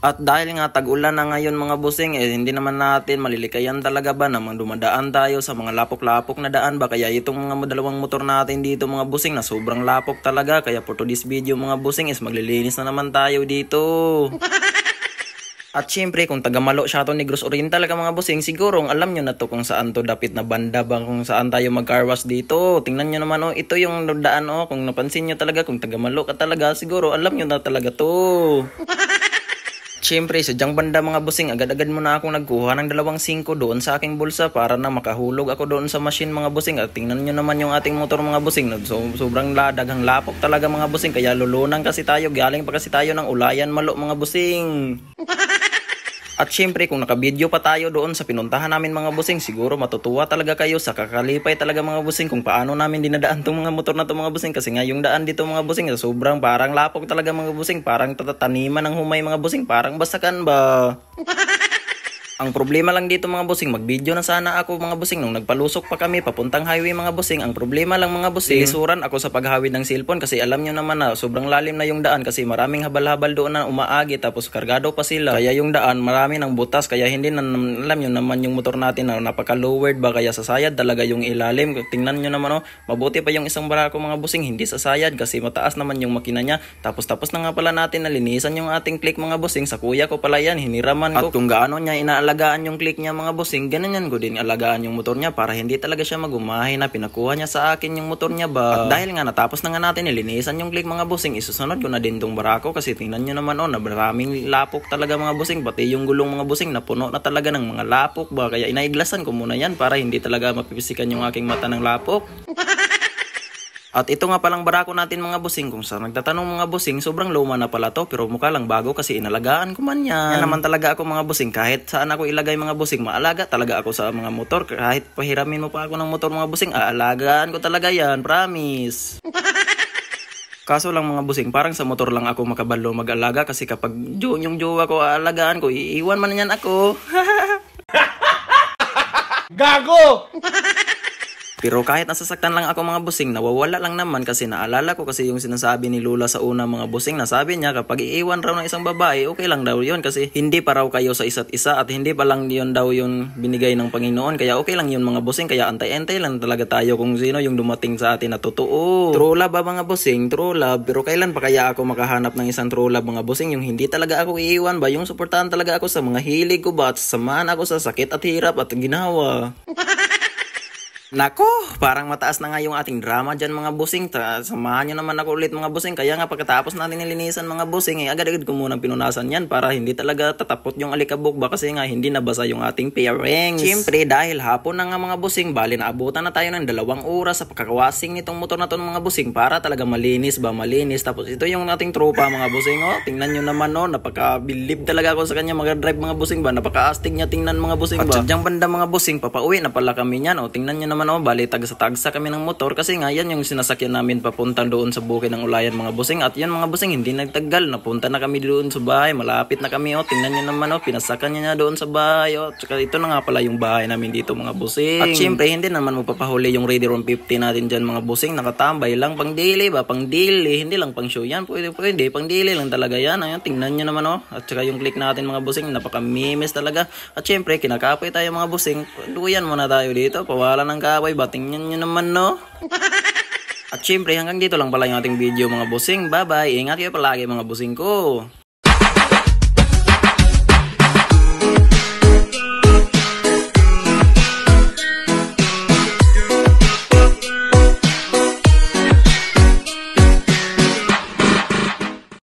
At dahil nga tag-ulan na ngayon mga busing, hindi naman natin malilikayan talaga ba na dumadaan tayo sa mga lapok-lapok na daan ba? Kaya itong mga dalawang motor natin dito mga busing na sobrang lapok talaga. Kaya for today's video mga busing is maglilinis na naman tayo dito. At syempre kung taga-Malo siya to Negros Oriental ka mga busing, siguro alam nyo na to kung saan to dapit na banda ba, kung saan tayo mag-carwash dito. Tingnan nyo naman ito yung daan kung napansin nyo talaga, kung taga-Malo ka talaga, siguro alam nyo na talaga to. Siyempre, sadyang banda mga busing, agad-agad mo na akong nagkuha ng 2.5 doon sa aking bulsa para na makahulog ako doon sa machine mga busing. At tingnan nyo naman yung ating motor mga busing, sobrang daghang lapok talaga mga busing, kaya lulunan kasi tayo, galing pa kasi tayo ng Ulayan Malo mga busing. At syempre kung nakabideo pa tayo doon sa pinuntahan namin mga busing, siguro matutuwa talaga kayo sa kakalipay talaga mga busing kung paano namin dinadaan tong mga motor na to mga busing. Kasi nga yung daan dito mga busing sobrang parang lapok talaga mga busing, parang tatataniman ng humay mga busing, parang basakan ba. Ang problema lang dito mga busing, mag-video na sana ako mga busing nung nagpalusok pa kami papuntang highway mga busing. Ang problema lang mga busing, lisuran ako sa paghawid ng cellphone kasi alam nyo naman na sobrang lalim na yung daan kasi maraming habal-habal doon na umaagi tapos kargado pa sila. Kaya yung daan marami ng butas, kaya hindi na alam nyo naman yung motor natin na napaka-lowered ba, kaya sasayad talaga yung ilalim. Tingnan nyo naman mabuti pa yung isang barako mga busing hindi sasayad kasi mataas naman yung makina niya. Tapos na nga pala natin nalinisan yung ating click mga busing, sa kuya ko pala yan, hiniraman ko. At kung gaano niya alagaan yung click niya mga busing, ganyan ko din alagaan yung motor niya para hindi talaga siya magumahay na pinakuha niya sa akin yung motor niya ba. At dahil nga natapos na nga natin nilinisan yung click mga busing, isusunod ko na din tong barako kasi tingnan nyo naman na maraming lapok talaga mga busing, pati yung gulong mga busing napuno na talaga ng mga lapok ba, kaya inaiglasan ko muna yan para hindi talaga mapipisikan yung aking mata ng lapok. At ito nga palang barako natin mga busing, kung saan nagtatanong mga busing, sobrang luma na pala to pero mukha lang bago kasi inalagaan ko man yan. Yan naman talaga ako mga busing, kahit saan ako ilagay mga busing, maalaga talaga ako sa mga motor. Kahit pahiramin mo pa ako ng motor mga busing, aalagaan ko talaga yan, promise. Kaso lang mga busing, parang sa motor lang ako makabalo mag-alaga kasi kapag yung jowa ko aalagaan ko, iiwan man yan ako. Gago! Pero kahit nasasaktan lang ako mga busing, nawawala lang naman kasi naalala ko kasi yung sinasabi ni Lola sa una mga busing, nasabi niya kapag iiwan raw ng isang babae, okay lang daw yun kasi hindi pa raw kayo sa isa't isa at hindi pa lang yun daw yun binigay ng Panginoon, kaya okay lang yun mga busing, kaya antay-antay lang talaga tayo kung sino yung dumating sa atin na totoo. True love ba mga busing? True love. Pero kailan pa kaya ako makahanap ng isang true love mga busing, yung hindi talaga ako iiwan ba, yung suportahan talaga ako sa mga hilig ko ba at samahan ako sa sakit at hirap at ginawa. Nako, parang mataas na nga yung ating drama dyan mga busing. Samahan nyo naman ako ulit mga busing. Kaya nga pagkatapos natin nilinisan mga busing, agad-agad ko munang pinunasan yan para hindi talaga tatapot yung alikabok ba, kasi nga hindi nabasa yung ating pairings. Siyempre dahil hapon na nga mga busing, bali naabutan na tayo ng 2 oras sa pagkakawasing nitong motor na to mga busing para talaga malinis ba, malinis. Tapos ito yung ating tropa mga busing. Tingnan nyo naman napaka-bilib talaga ako sa kanya mag-drive mga busing ba, napaka-astig niya tingnan mga busing ba. At sadyang banda mga busing, papauwi na pala kami niyan. Tingnan nyo naman bali tagsa kami ng motor kasi nga yan yung sinasakyan namin papunta doon sa bukid ng Ulayan mga busing. At yan mga busing, hindi nagtagal, napunta na kami doon sa bahay, malapit na kami. Tingnan nyo naman pinasakan niya doon sa bahay. Tsaka ito na nga pala yung bahay namin dito mga busing. At syempre hindi naman magpapahuli yung Raider 150 natin dyan mga busing, nakatambay lang pang daily ba, pang daily, hindi lang pang show yan, pwede pang daily lang talaga yan. Ayan, tingnan nyo naman at saka yung click natin mga busing, napaka-memes talaga. At syempre kinakapoy tayo mga busing, duyan muna tayo dito, pawala ng kapoy ba, tingnan nyo naman At syempre hanggang dito lang pala yung ating video mga busing. Bye bye, ingat kayo palagi mga busing ko.